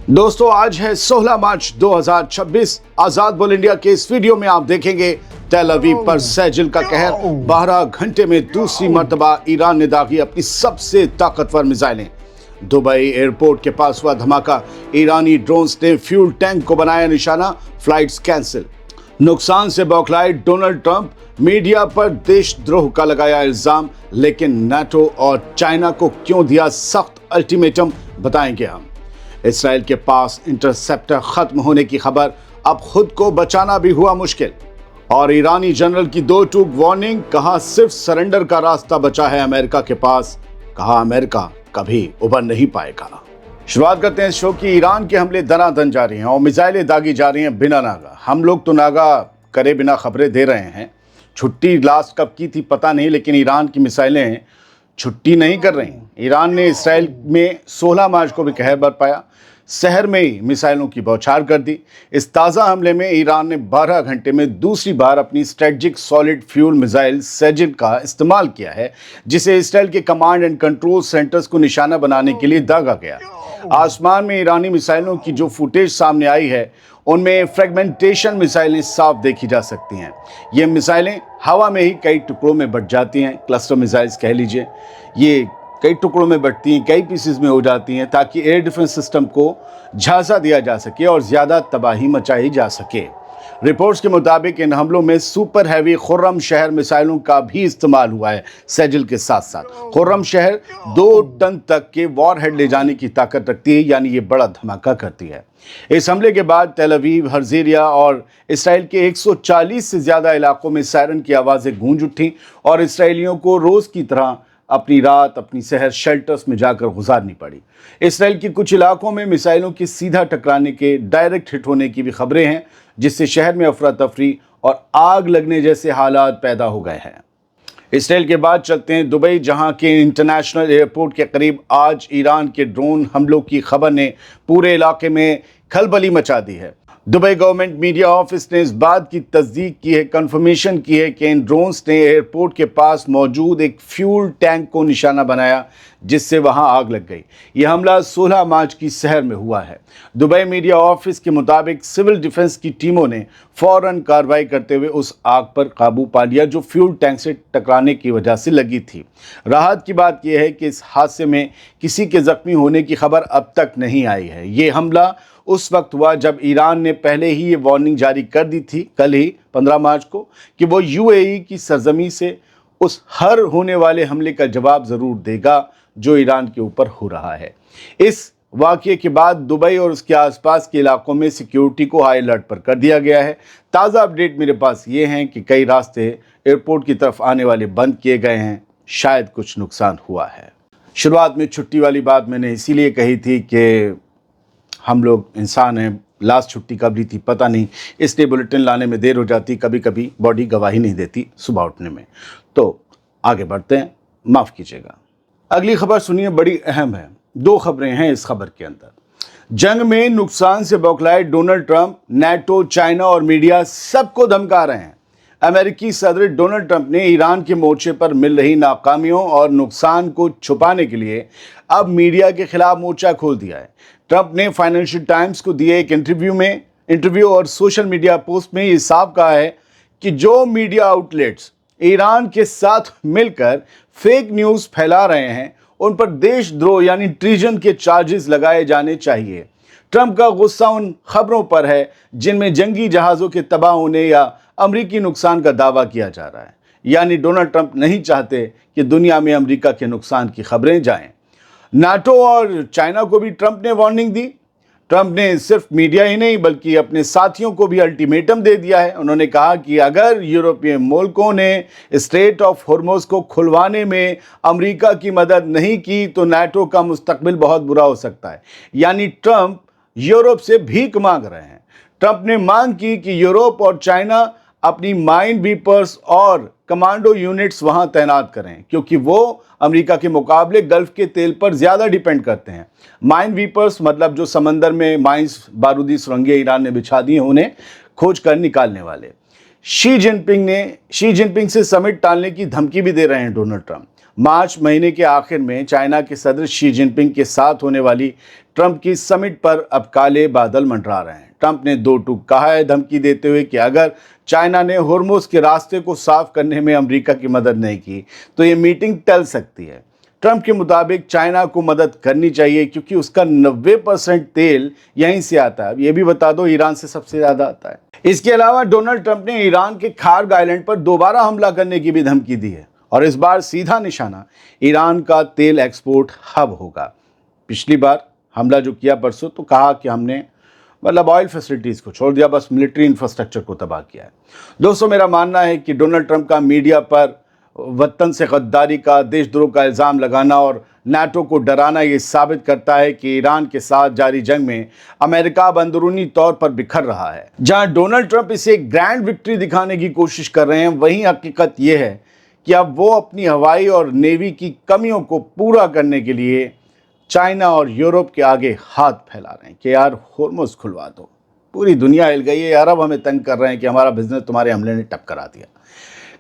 दोस्तों आज है 16 मार्च 2026। आजाद बोल इंडिया के इस वीडियो में आप देखेंगे टेल अवीव पर सैजिल का कहर। 12 घंटे में दूसरी मर्तबा ईरान ने दागी अपनी सबसे ताकतवर मिसाइलें। दुबई एयरपोर्ट के पास हुआ धमाका, ईरानी ड्रोन्स ने फ्यूल टैंक को बनाया निशाना, फ्लाइट्स कैंसिल। नुकसान से बौखलाए डोनाल्ड ट्रंप, मीडिया पर देशद्रोह का लगाया इल्जाम, लेकिन नाटो और चाइना को क्यों दिया सख्त अल्टीमेटम, बताएंगे हम। इसराइल के पास इंटरसेप्टर खत्म होने की खबर, अब खुद को बचाना भी हुआ मुश्किल। और ईरानी जनरल की दो टूक वार्निंग, कहा सिर्फ सरेंडर का रास्ता बचा है अमेरिका के पास, कहा अमेरिका कभी उबर नहीं पाएगा। शुरुआत करते हैं शो की। ईरान के हमले दनादन जारी हैं और मिसाइलें दागी जा रही हैं बिना नागा। हम लोग तो नागा करे बिना खबरें दे रहे हैं। छुट्टी लास्ट कब की थी पता नहीं, लेकिन ईरान की मिसाइलें छुट्टी नहीं कर रही। ईरान ने इसराइल में 16 मार्च को भी कहर बरपाया, शहर में ही मिसाइलों की बौछार कर दी। इस ताज़ा हमले में ईरान ने 12 घंटे में दूसरी बार अपनी स्ट्रेटजिक सॉलिड फ्यूल मिसाइल सैजिल का इस्तेमाल किया है, जिसे इसराइल के कमांड एंड कंट्रोल सेंटर्स को निशाना बनाने के लिए दागा गया। आसमान में ईरानी मिसाइलों की जो फुटेज सामने आई है, उनमें फ्रेगमेंटेशन मिसाइलें साफ देखी जा सकती हैं। ये मिसाइलें हवा में ही कई टुकड़ों में बट जाती हैं, क्लस्टर मिसाइल्स कह लीजिए। ये कई टुकड़ों में बटती हैं, कई पीसेस में हो जाती हैं, ताकि एयर डिफेंस सिस्टम को झांसा दिया जा सके और ज़्यादा तबाही मचाई जा सके। रिपोर्ट्स के मुताबिक इन हमलों में सुपर हैवी खुर्रम शहर मिसाइलों का भी इस्तेमाल हुआ है। सैजिल के साथ साथ खुर्रम शहर 2 टन तक के वॉरहेड ले जाने की ताकत रखती है, यानी ये बड़ा धमाका करती है। इस हमले के बाद तेल अवीव, हर्जिया और इसराइल के 140 से ज़्यादा इलाकों में सायरन की आवाज़ें गूंज उठी और इसराइलियों को रोज़ की तरह अपनी रात, अपनी शहर शेल्टर्स में जाकर गुजारनी पड़ी। इसराइल के कुछ इलाकों में मिसाइलों के सीधा टकराने के, डायरेक्ट हिट होने की भी खबरें हैं, जिससे शहर में अफरा तफरी और आग लगने जैसे हालात पैदा हो गए हैं। इसराइल के बाद चलते हैं दुबई, जहां के इंटरनेशनल एयरपोर्ट के करीब आज ईरान के ड्रोन हमलों की खबर ने पूरे इलाके में खलबली मचा दी है। दुबई गवर्नमेंट मीडिया ऑफिस ने इस बात की तस्दीक की है, कंफर्मेशन की है कि इन ड्रोन्स ने एयरपोर्ट के पास मौजूद एक फ्यूल टैंक को निशाना बनाया, जिससे वहां आग लग गई। यह हमला 16 मार्च की शहर में हुआ है। दुबई मीडिया ऑफिस के मुताबिक सिविल डिफेंस की टीमों ने फौरन कार्रवाई करते हुए उस आग पर काबू पा लिया, जो फ्यूल टैंक से टकराने की वजह से लगी थी। राहत की बात यह है कि इस हादसे में किसी के जख्मी होने की खबर अब तक नहीं आई है। ये हमला उस वक्त हुआ जब ईरान ने पहले ही ये वार्निंग जारी कर दी थी, कल ही 15 मार्च को, कि वो यूएई की सरजमी से उस हर होने वाले हमले का जवाब ज़रूर देगा जो ईरान के ऊपर हो रहा है। इस वाक़ये के बाद दुबई और उसके आसपास के इलाकों में सिक्योरिटी को हाई अलर्ट पर कर दिया गया है। ताज़ा अपडेट मेरे पास ये हैं कि कई रास्ते एयरपोर्ट की तरफ आने वाले बंद किए गए हैं, शायद कुछ नुकसान हुआ है। शुरुआत में छुट्टी वाली बात मैंने इसीलिए कही थी कि हम लोग इंसान हैं, लास्ट छुट्टी कब ली थी पता नहीं, इसलिए बुलेटिन लाने में देर हो जाती, कभी कभी बॉडी गवाही नहीं देती सुबह उठने में। तो आगे बढ़ते हैं, माफ़ कीजिएगा। अगली खबर सुनिए, बड़ी अहम है। 2 खबरें हैं इस खबर के अंदर। जंग में नुकसान से बौखलाए डोनाल्ड ट्रंप, नाटो, चाइना और मीडिया सबको धमका रहे हैं। अमेरिकी सदर डोनाल्ड ट्रंप ने ईरान के मोर्चे पर मिल रही नाकामियों और नुकसान को छुपाने के लिए अब मीडिया के खिलाफ मोर्चा खोल दिया है। ट्रंप ने फाइनेंशियल टाइम्स को दिए एक इंटरव्यू और सोशल मीडिया पोस्ट में ये साफ कहा है कि जो मीडिया आउटलेट्स ईरान के साथ मिलकर फेक न्यूज़ फैला रहे हैं, उन पर देशद्रोह यानी ट्रीजन के चार्जेस लगाए जाने चाहिए। ट्रंप का गुस्सा उन खबरों पर है जिनमें जंगी जहाज़ों के तबाह होने या अमरीकी नुकसान का दावा किया जा रहा है। यानी डोनाल्ड ट्रंप नहीं चाहते कि दुनिया में अमरीका के नुकसान की खबरें जाएं। नाटो और चाइना को भी ट्रंप ने वार्निंग दी। ट्रंप ने सिर्फ मीडिया ही नहीं बल्कि अपने साथियों को भी अल्टीमेटम दे दिया है। उन्होंने कहा कि अगर यूरोपीय मुल्कों ने स्ट्रेट ऑफ हॉर्मुज़ को खुलवाने में अमेरिका की मदद नहीं की तो नाटो का मुस्तकबिल बहुत बुरा हो सकता है। यानी ट्रंप यूरोप से भीख मांग रहे हैं। ट्रंप ने मांग की कि यूरोप और चाइना अपनी माइन वीपर्स और कमांडो यूनिट्स वहां तैनात करें, क्योंकि वो अमेरिका के मुकाबले गल्फ के तेल पर ज़्यादा डिपेंड करते हैं। माइन वीपर्स मतलब जो समंदर में माइंस, बारूदी सुरंगें ईरान ने बिछा दी हैं, उन्हें खोज कर निकालने वाले। शी जिनपिंग से समिट टालने की धमकी भी दे रहे हैं डोनाल्ड ट्रंप। मार्च महीने के आखिर में चाइना के सदर शी जिनपिंग के साथ होने वाली ट्रंप की समिट पर अब काले बादल मंडरा रहे हैं। ट्रंप ने दो टूक कहा है, धमकी देते हुए कि अगर चाइना ने होर्मुज के रास्ते को साफ करने में अमेरिका की मदद नहीं की तो ये मीटिंग टल सकती है। ट्रंप के मुताबिक चाइना को मदद करनी चाहिए क्योंकि उसका 90% तेल यहीं से आता है। ये भी बता दो, ईरान से सबसे ज़्यादा आता है। इसके अलावा डोनाल्ड ट्रंप ने ईरान के खार्ग आइलैंड पर दोबारा हमला करने की भी धमकी दी है और इस बार सीधा निशाना ईरान का तेल एक्सपोर्ट हब होगा। पिछली बार हमला जो किया परसों, तो कहा कि हमने ऑयल फैसिलिटीज़ को छोड़ दिया, बस मिलिट्री इंफ्रास्ट्रक्चर को तबाह किया है। दोस्तों, मेरा मानना है कि डोनाल्ड ट्रंप का मीडिया पर वतन से गद्दारी का, देशद्रोह का इल्ज़ाम लगाना और नाटो को डराना ये साबित करता है कि ईरान के साथ जारी जंग में अमेरिका अब अंदरूनी तौर पर बिखर रहा है। जहां डोनाल्ड ट्रंप इसे एक ग्रैंड विक्ट्री दिखाने की कोशिश कर रहे हैं, वहीं हकीकत यह है कि अब वो अपनी हवाई और नेवी की कमियों को पूरा करने के लिए चाइना और यूरोप के आगे हाथ फैला रहे हैं कि यार होर्मुज खुलवा दो। पूरी दुनिया हिल गई है, अरब हमें तंग कर रहे हैं कि हमारा बिजनेस तुम्हारे हमले ने टप करा दिया।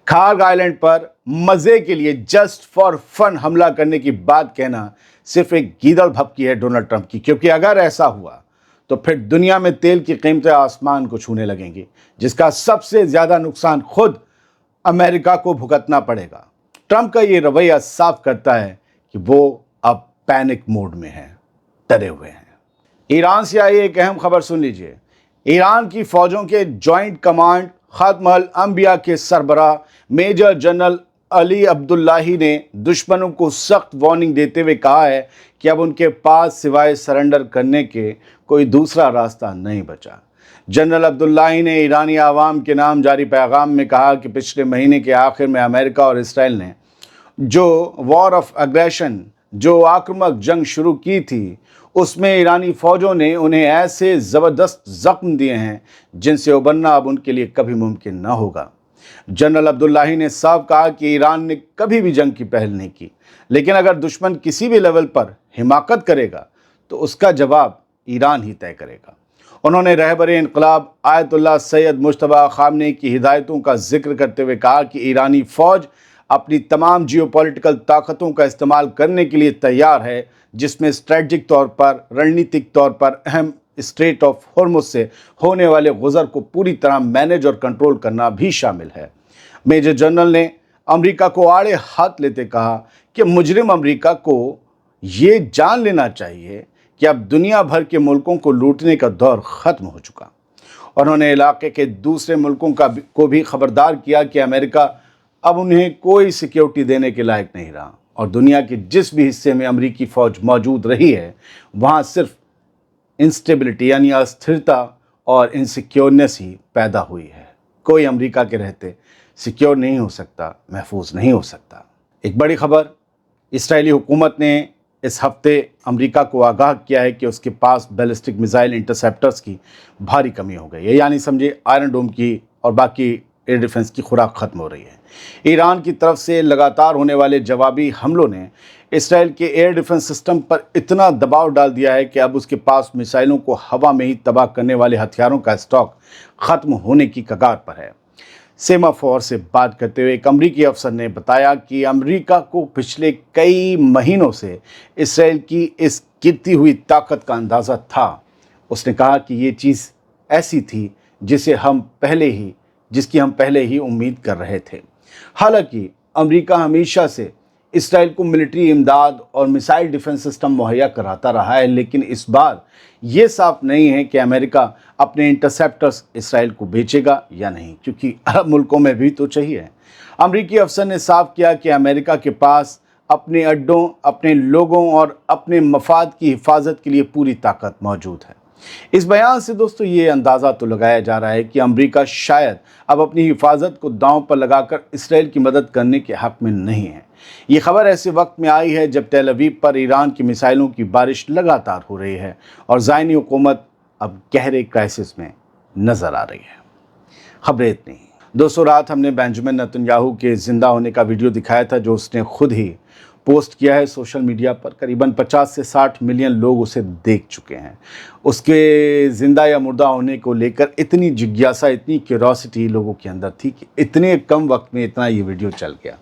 खार्ग आइलैंड पर मजे के लिए जस्ट फॉर फन हमला करने की बात कहना सिर्फ एक गीदड़ भपकी है डोनाल्ड ट्रंप की, क्योंकि अगर ऐसा हुआ तो फिर दुनिया में तेल की कीमतें आसमान को छूने लगेंगी, जिसका सबसे ज्यादा नुकसान खुद अमेरिका को भुगतना पड़ेगा। ट्रंप का ये रवैया साफ करता है कि वो अब पैनिक मोड में है, डरे हुए हैं। ईरान से आई एक अहम खबर सुन लीजिए। ईरान की फौजों के जॉइंट कमांड खत्म अल अंबिया के सरबराह मेजर जनरल अली अब्दुल्लाही ने दुश्मनों को सख्त वार्निंग देते हुए कहा है कि अब उनके पास सिवाय सरेंडर करने के कोई दूसरा रास्ता नहीं बचा। जनरल अब्दुल्लाही ने ईरानी आवाम के नाम जारी पैगाम में कहा कि पिछले महीने के आखिर में अमेरिका और इसराइल ने जो वॉर ऑफ एग्रेशन, जो आक्रामक जंग शुरू की थी, उसमें ईरानी फौजों ने उन्हें ऐसे ज़बरदस्त ज़ख्म दिए हैं जिनसे उबरना अब उनके लिए कभी मुमकिन न होगा। जनरल अब्दुल्लाही ने साफ कहा कि ईरान ने कभी भी जंग की पहल नहीं की, लेकिन अगर दुश्मन किसी भी लेवल पर हिमाकत करेगा तो उसका जवाब ईरान ही तय करेगा। उन्होंने रहबरे इनकलाब आयतुल्लाह सैयद मुज्तबा खामनेई की हिदायतों का जिक्र करते हुए कहा कि ईरानी फ़ौज अपनी तमाम जियोपॉलिटिकल ताकतों का इस्तेमाल करने के लिए तैयार है, जिसमें स्ट्रेटजिक तौर पर, रणनीतिक तौर पर अहम स्ट्रेट ऑफ होर्मुज से होने वाले गुजर को पूरी तरह मैनेज और कंट्रोल करना भी शामिल है। मेजर जनरल ने अमेरिका को आड़े हाथ लेते कहा कि मुजरिम अमेरिका को ये जान लेना चाहिए कि अब दुनिया भर के मुल्कों को लूटने का दौर ख़त्म हो चुका। उन्होंने इलाके के दूसरे मुल्कों को भी खबरदार किया कि अमेरिका अब उन्हें कोई सिक्योरिटी देने के लायक नहीं रहा और दुनिया के जिस भी हिस्से में अमेरिकी फ़ौज मौजूद रही है, वहाँ सिर्फ इंस्टेबिलिटी यानी अस्थिरता और इनसिक्योरनेस ही पैदा हुई है। कोई अमेरिका के रहते सिक्योर नहीं हो सकता, महफूज नहीं हो सकता। एक बड़ी खबर, इस्राएली हुकूमत ने इस हफ्ते अमेरिका को आगाह किया है कि उसके पास बैलिस्टिक मिसाइल इंटरसेप्टर्स की भारी कमी हो गई है, यानी समझे आयरन डोम की और बाकी एयर डिफेंस की खुराक ख़त्म हो रही है। ईरान की तरफ से लगातार होने वाले जवाबी हमलों ने इसराइल के एयर डिफेंस सिस्टम पर इतना दबाव डाल दिया है कि अब उसके पास मिसाइलों को हवा में ही तबाह करने वाले हथियारों का स्टॉक ख़त्म होने की कगार पर है। सेमाफोर से बात करते हुए एक अमरीकी अफसर ने बताया कि अमेरिका को पिछले कई महीनों से इसराइल की इस गिरती हुई ताकत का अंदाज़ा था। उसने कहा कि ये चीज़ ऐसी थी जिसकी हम पहले ही उम्मीद कर रहे थे। हालांकि अमेरिका हमेशा से इसराइल को मिलिट्री इमदाद और मिसाइल डिफेंस सिस्टम मुहैया कराता रहा है, लेकिन इस बार ये साफ नहीं है कि अमेरिका अपने इंटरसेप्टर्स इसराइल को बेचेगा या नहीं, क्योंकि अरब मुल्कों में भी तो चाहिए। अमेरिकी अफसर ने साफ किया कि अमेरिका के पास अपने अड्डों, अपने लोगों और अपने मफाद की हिफाजत के लिए पूरी ताकत मौजूद है। इस बयान से दोस्तों ये अंदाज़ा तो लगाया जा रहा है कि अमेरिका शायद अब अपनी हिफाजत को दांव पर लगाकर इसराइल की मदद करने के हक़ में नहीं है। ये खबर ऐसे वक्त में आई है जब तेल अवीव पर ईरान की मिसाइलों की बारिश लगातार हो रही है और ज़ायनी हुकूमत अब गहरे क्राइसिस में नज़र आ रही है। खबरें इतनी। दोस्तों, रात हमने बेंजामिन नेतन्याहू के ज़िंदा होने का वीडियो दिखाया था, जो उसने खुद ही पोस्ट किया है सोशल मीडिया पर। करीबन 50 से 60 मिलियन लोग उसे देख चुके हैं। उसके ज़िंदा या मुर्दा होने को लेकर इतनी जिज्ञासा, इतनी क्यूरोसिटी लोगों के अंदर थी कि इतने कम वक्त में इतना ये वीडियो चल गया।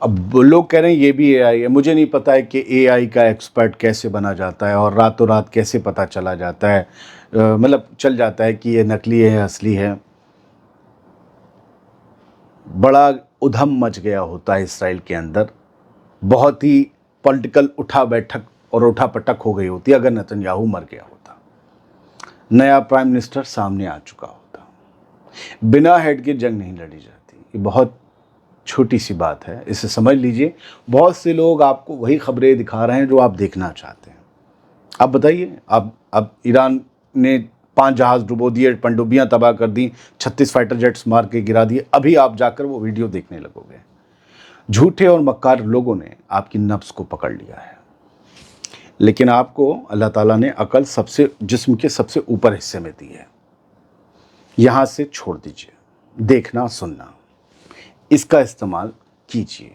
اب لوگ کہہ رہے ہیں یہ بھی اے آئی ہے. مجھے نہیں پتا ہے کہ اے آئی کا ایکسپرٹ کیسے بنا جاتا ہے اور راتوں رات کیسے پتہ چلا جاتا ہے، مطلب چل جاتا ہے کہ یہ نقلی ہے اصلی ہے. بڑا ادھم مچ گیا ہوتا ہے اسرائیل کے اندر، بہت ہی پولیٹیکل اٹھا بیٹھک اور اٹھا پٹک ہو گئی ہوتی اگر نتن یاہو مر گیا ہوتا، نیا پرائم منسٹر سامنے آ چکا ہوتا. بنا ہیڈ کے جنگ نہیں لڑی جاتی. یہ بہت چھوٹی سی بات ہے، اسے سمجھ لیجئے. بہت سے لوگ آپ کو وہی خبریں دکھا رہے ہیں جو آپ دیکھنا چاہتے ہیں. آپ بتائیے، اب ایران نے 5 جہاز ڈبو دیے، پنڈوبیاں تباہ کر دیں، 36 فائٹر جیٹس مار کے گرا دیے. ابھی آپ جا کر وہ ویڈیو دیکھنے لگو گے. جھوٹے اور مکار لوگوں نے آپ کی نفس کو پکڑ لیا ہے. لیکن آپ کو اللہ تعالیٰ نے عقل جسم کے سب سے اوپر حصے میں دی ہے. یہاں سے چھوڑ دیجئے، دیکھنا سننا، اس کا استعمال کیجئے.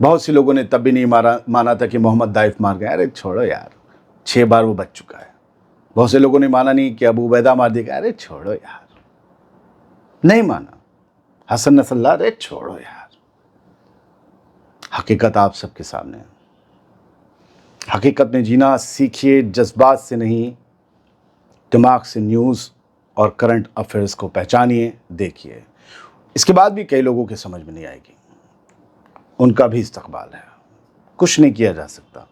بہت سے لوگوں نے تب بھی نہیں مانا تھا کہ محمد دائف مار گئے. ارے چھوڑو یار، 6 بار وہ بچ چکا ہے. بہت سے لوگوں نے مانا نہیں کہ ابو عبیدہ مار دیا. ارے چھوڑو یار، نہیں مانا. حسن نصر اللہ، ارے چھوڑو یار. حقیقت آپ سب کے سامنے ہے. حقیقت میں جینا سیکھیے، جذبات سے نہیں، دماغ سے نیوز اور کرنٹ افیئرز کو پہچانیے، دیکھیے. اس کے بعد بھی کئی لوگوں کے سمجھ میں نہیں آئے گی، ان کا بھی استقبال ہے. کچھ نہیں کیا جا سکتا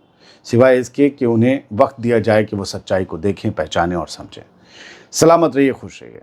سوائے اس کے کہ انہیں وقت دیا جائے کہ وہ سچائی کو دیکھیں، پہچانیں اور سمجھیں. سلامت رہیے، خوش رہیے.